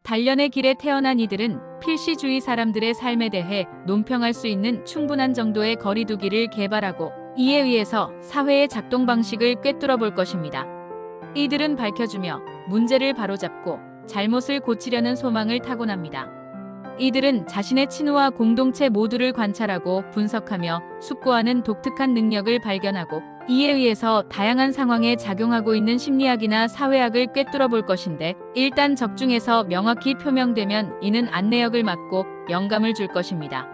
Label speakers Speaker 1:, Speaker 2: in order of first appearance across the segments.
Speaker 1: 단련의 길에 태어난 이들은 필시 주위 사람들의 삶에 대해 논평할 수 있는 충분한 정도의 거리두기를 개발하고 이에 의해서 사회의 작동 방식을 꿰뚫어 볼 것입니다. 이들은 밝혀주며 문제를 바로잡고 잘못을 고치려는 소망을 타고납니다. 이들은 자신의 친구와 공동체 모두를 관찰하고 분석하며 숙고하는 독특한 능력을 발견하고 이에 의해서 다양한 상황에 작용하고 있는 심리학이나 사회학을 꿰뚫어 볼 것인데, 일단 적중해서 명확히 표명되면 이는 안내역을 맡고 영감을 줄 것입니다.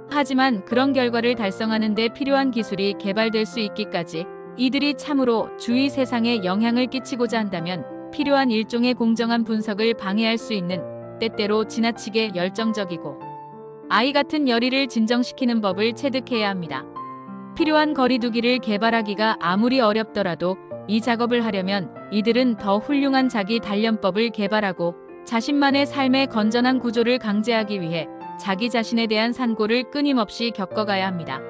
Speaker 1: 하지만 그런 결과를 달성하는 데 필요한 기술이 개발될 수 있기까지 이들이 참으로 주위 세상에 영향을 끼치고자 한다면 필요한 일종의 공정한 분석을 방해할 수 있는, 때때로 지나치게 열정적이고 아이 같은 열의를 진정시키는 법을 체득해야 합니다. 필요한 거리두기를 개발하기가 아무리 어렵더라도 이 작업을 하려면 이들은 더 훌륭한 자기 단련법을 개발하고 자신만의 삶의 건전한 구조를 강제하기 위해 자기 자신에 대한 산고를 끊임없이 겪어가야 합니다.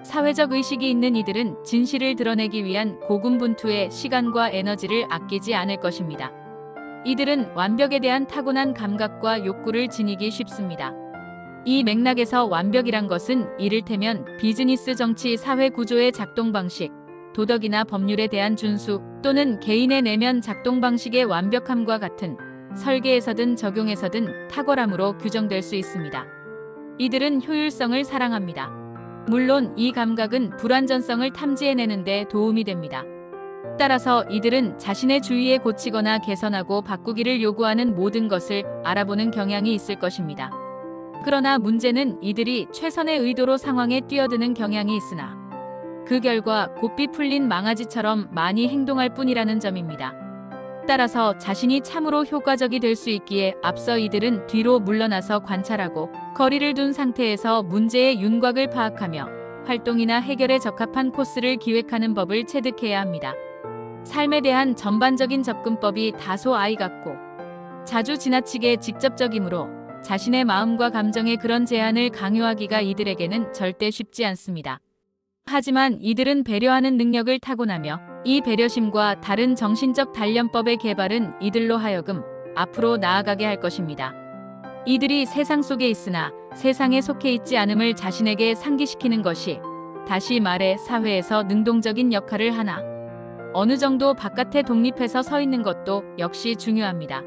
Speaker 1: 사회적 의식이 있는 이들은 진실을 드러내기 위한 고군분투의 시간과 에너지를 아끼지 않을 것입니다. 이들은 완벽에 대한 타고난 감각과 욕구를 지니기 쉽습니다. 이 맥락에서 완벽이란 것은 이를테면 비즈니스, 정치, 사회 구조의 작동 방식, 도덕이나 법률에 대한 준수 또는 개인의 내면 작동 방식의 완벽함과 같은 설계에서든 적용에서든 탁월함으로 규정될 수 있습니다. 이들은 효율성을 사랑합니다. 물론 이 감각은 불완전성을 탐지해내는 데 도움이 됩니다. 따라서 이들은 자신의 주위에 고치거나 개선하고 바꾸기를 요구하는 모든 것을 알아보는 경향이 있을 것입니다. 그러나 문제는 이들이 최선의 의도로 상황에 뛰어드는 경향이 있으나 그 결과 고삐 풀린 망아지처럼 많이 행동할 뿐이라는 점입니다. 따라서 자신이 참으로 효과적이 될 수 있기에 앞서 이들은 뒤로 물러나서 관찰하고 거리를 둔 상태에서 문제의 윤곽을 파악하며 활동이나 해결에 적합한 코스를 기획하는 법을 체득해야 합니다. 삶에 대한 전반적인 접근법이 다소 아이 같고 자주 지나치게 직접적이므로 자신의 마음과 감정에 그런 제한을 강요하기가 이들에게는 절대 쉽지 않습니다. 하지만 이들은 배려하는 능력을 타고나며 이 배려심과 다른 정신적 단련법의 개발은 이들로 하여금 앞으로 나아가게 할 것입니다. 이들이 세상 속에 있으나 세상에 속해 있지 않음을 자신에게 상기시키는 것이, 다시 말해 사회에서 능동적인 역할을 하나 어느 정도 바깥에 독립해서 서 있는 것도 역시 중요합니다.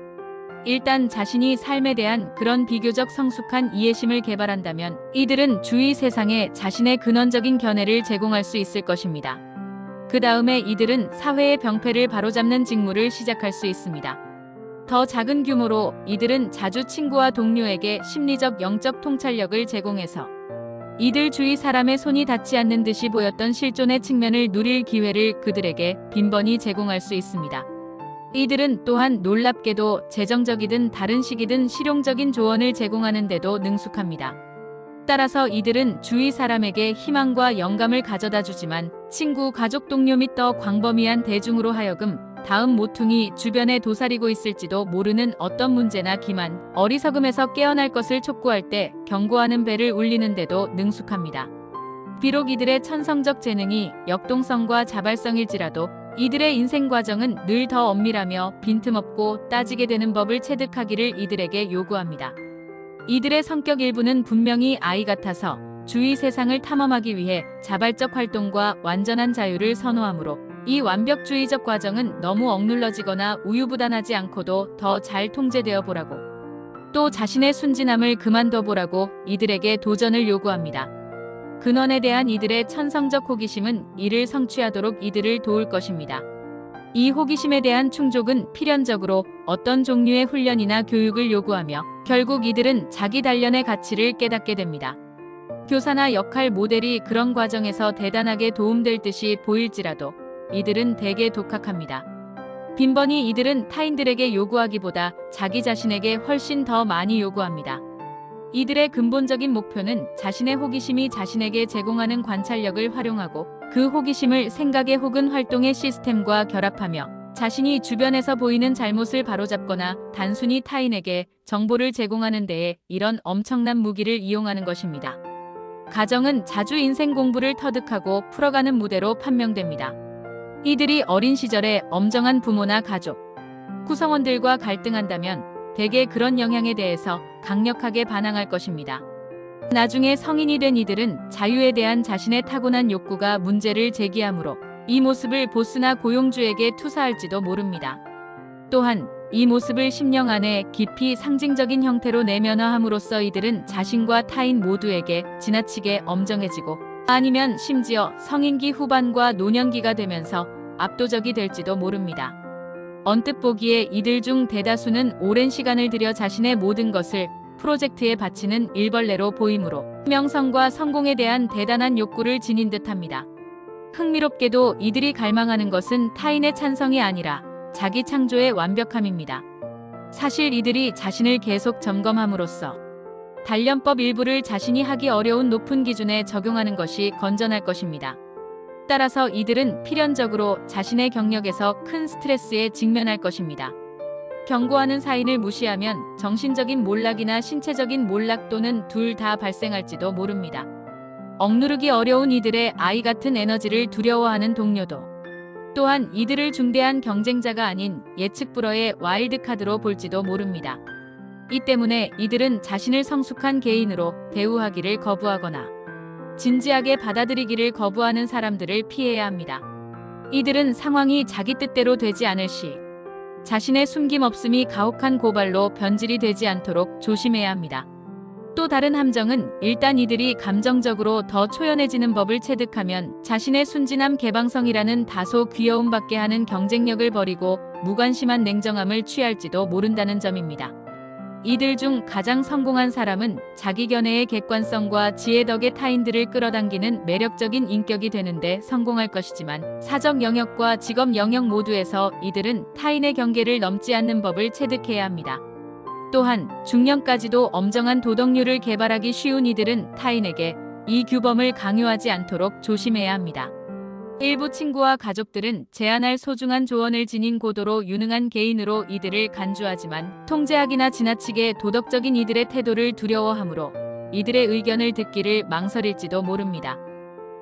Speaker 1: 일단 자신이 삶에 대한 그런 비교적 성숙한 이해심을 개발한다면 이들은 주위 세상에 자신의 근원적인 견해를 제공할 수 있을 것입니다. 그 다음에 이들은 사회의 병폐를 바로잡는 직무를 시작할 수 있습니다. 더 작은 규모로 이들은 자주 친구와 동료에게 심리적 영적 통찰력을 제공해서 이들 주위 사람의 손이 닿지 않는 듯이 보였던 실존의 측면을 누릴 기회를 그들에게 빈번히 제공할 수 있습니다. 이들은 또한 놀랍게도 재정적이든 다른 식이든 실용적인 조언을 제공하는 데도 능숙합니다. 따라서 이들은 주위 사람에게 희망과 영감을 가져다 주지만 친구, 가족, 동료 및 더 광범위한 대중으로 하여금 다음 모퉁이 주변에 도사리고 있을지도 모르는 어떤 문제나 기만, 어리석음에서 깨어날 것을 촉구할 때 경고하는 벨을 울리는 데도 능숙합니다. 비록 이들의 천성적 재능이 역동성과 자발성일지라도 이들의 인생 과정은 늘 더 엄밀하며 빈틈없고 따지게 되는 법을 체득하기를 이들에게 요구합니다. 이들의 성격 일부는 분명히 아이 같아서 주위 세상을 탐험하기 위해 자발적 활동과 완전한 자유를 선호하므로 이 완벽주의적 과정은 너무 억눌러지거나 우유부단하지 않고도 더 잘 통제되어 보라고, 또 자신의 순진함을 그만둬 보라고 이들에게 도전을 요구합니다. 근원에 대한 이들의 천성적 호기심은 이를 성취하도록 이들을 도울 것입니다. 이 호기심에 대한 충족은 필연적으로 어떤 종류의 훈련이나 교육을 요구하며 결국 이들은 자기 단련의 가치를 깨닫게 됩니다. 교사나 역할 모델이 그런 과정에서 대단하게 도움될 듯이 보일지라도 이들은 대개 독학합니다. 빈번히 이들은 타인들에게 요구하기보다 자기 자신에게 훨씬 더 많이 요구합니다. 이들의 근본적인 목표는 자신의 호기심이 자신에게 제공하는 관찰력을 활용하고 그 호기심을 생각의 혹은 활동의 시스템과 결합하며 자신이 주변에서 보이는 잘못을 바로잡거나 단순히 타인에게 정보를 제공하는 데에 이런 엄청난 무기를 이용하는 것입니다. 가정은 자주 인생 공부를 터득하고 풀어가는 무대로 판명됩니다. 이들이 어린 시절에 엄정한 부모나 가족, 구성원들과 갈등한다면 대개 그런 영향에 대해서 강력하게 반항할 것입니다. 나중에 성인이 된 이들은 자유에 대한 자신의 타고난 욕구가 문제를 제기하므로 이 모습을 보스나 고용주에게 투사할지도 모릅니다. 또한 이 모습을 심령 안에 깊이 상징적인 형태로 내면화함으로써 이들은 자신과 타인 모두에게 지나치게 엄정해지고 아니면 심지어 성인기 후반과 노년기가 되면서 압도적이 될지도 모릅니다. 언뜻 보기에 이들 중 대다수는 오랜 시간을 들여 자신의 모든 것을 프로젝트에 바치는 일벌레로 보이므로 명성과 성공에 대한 대단한 욕구를 지닌 듯합니다. 흥미롭게도 이들이 갈망하는 것은 타인의 찬성이 아니라 자기 창조의 완벽함입니다. 사실 이들이 자신을 계속 점검함으로써 단련법 일부를 자신이 하기 어려운 높은 기준에 적용하는 것이 건전할 것입니다. 따라서 이들은 필연적으로 자신의 경력에서 큰 스트레스에 직면할 것입니다. 경고하는 사인을 무시하면 정신적인 몰락이나 신체적인 몰락 또는 둘 다 발생할지도 모릅니다. 억누르기 어려운 이들의 아이 같은 에너지를 두려워하는 동료도 또한 이들을 중대한 경쟁자가 아닌 예측 불허의 와일드카드로 볼지도 모릅니다. 이 때문에 이들은 자신을 성숙한 개인으로 대우하기를 거부하거나 진지하게 받아들이기를 거부하는 사람들을 피해야 합니다. 이들은 상황이 자기 뜻대로 되지 않을 시 자신의 숨김없음이 가혹한 고발로 변질이 되지 않도록 조심해야 합니다. 또 다른 함정은 일단 이들이 감정적으로 더 초연해지는 법을 체득하면 자신의 순진함 개방성이라는 다소 귀여움받게 하는 경쟁력을 버리고 무관심한 냉정함을 취할지도 모른다는 점입니다. 이들 중 가장 성공한 사람은 자기 견해의 객관성과 지혜 덕에 타인들을 끌어당기는 매력적인 인격이 되는데 성공할 것이지만 사적 영역과 직업 영역 모두에서 이들은 타인의 경계를 넘지 않는 법을 체득해야 합니다. 또한 중년까지도 엄정한 도덕률을 개발하기 쉬운 이들은 타인에게 이 규범을 강요하지 않도록 조심해야 합니다. 일부 친구와 가족들은 제안할 소중한 조언을 지닌 고도로 유능한 개인으로 이들을 간주하지만 통제하기나 지나치게 도덕적인 이들의 태도를 두려워하므로 이들의 의견을 듣기를 망설일지도 모릅니다.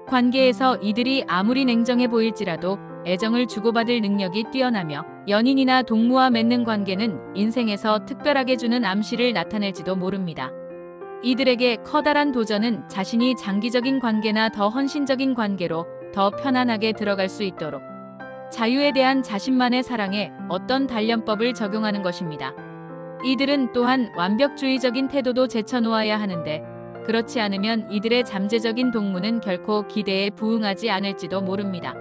Speaker 1: 관계에서 이들이 아무리 냉정해 보일지라도 애정을 주고받을 능력이 뛰어나며 연인이나 동무와 맺는 관계는 인생에서 특별하게 주는 암시를 나타낼지도 모릅니다. 이들에게 커다란 도전은 자신이 장기적인 관계나 더 헌신적인 관계로 더 편안하게 들어갈 수 있도록 자유에 대한 자신만의 사랑에 어떤 단련법을 적용하는 것입니다. 이들은 또한 완벽주의적인 태도도 제쳐놓아야 하는데 그렇지 않으면 이들의 잠재적인 동무는 결코 기대에 부응하지 않을지도 모릅니다.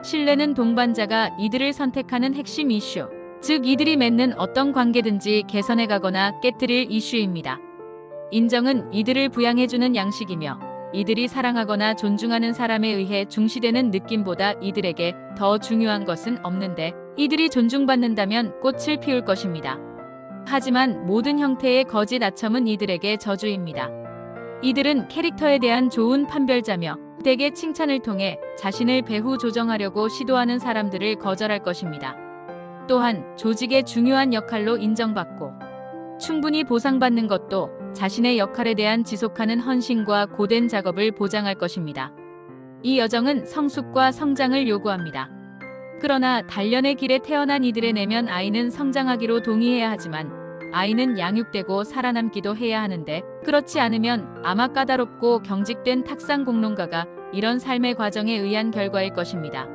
Speaker 1: 신뢰는 동반자가 이들을 선택하는 핵심 이슈, 즉 이들이 맺는 어떤 관계든지 개선해가거나 깨뜨릴 이슈입니다. 인정은 이들을 부양해주는 양식이며 이들이 사랑하거나 존중하는 사람에 의해 중시되는 느낌보다 이들에게 더 중요한 것은 없는데 이들이 존중받는다면 꽃을 피울 것입니다. 하지만 모든 형태의 거짓 아첨은 이들에게 저주입니다. 이들은 캐릭터에 대한 좋은 판별자며 대개 칭찬을 통해 자신을 배후 조정하려고 시도하는 사람들을 거절할 것입니다. 또한 조직의 중요한 역할로 인정받고 충분히 보상받는 것도 자신의 역할에 대한 지속하는 헌신과 고된 작업을 보장할 것입니다. 이 여정은 성숙과 성장을 요구합니다. 그러나 단련의 길에 태어난 이들의 내면 아이는 성장하기로 동의해야 하지만 아이는 양육되고 살아남기도 해야 하는데 그렇지 않으면 아마 까다롭고 경직된 탁상 공론가가 이런 삶의 과정에 의한 결과일 것입니다.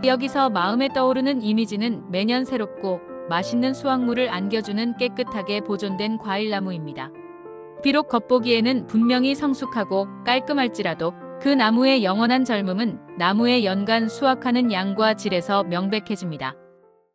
Speaker 1: 여기서 마음에 떠오르는 이미지는 매년 새롭고 맛있는 수확물을 안겨주는 깨끗하게 보존된 과일나무입니다. 비록 겉보기에는 분명히 성숙하고 깔끔할지라도 그 나무의 영원한 젊음은 나무의 연간 수확하는 양과 질에서 명백해집니다.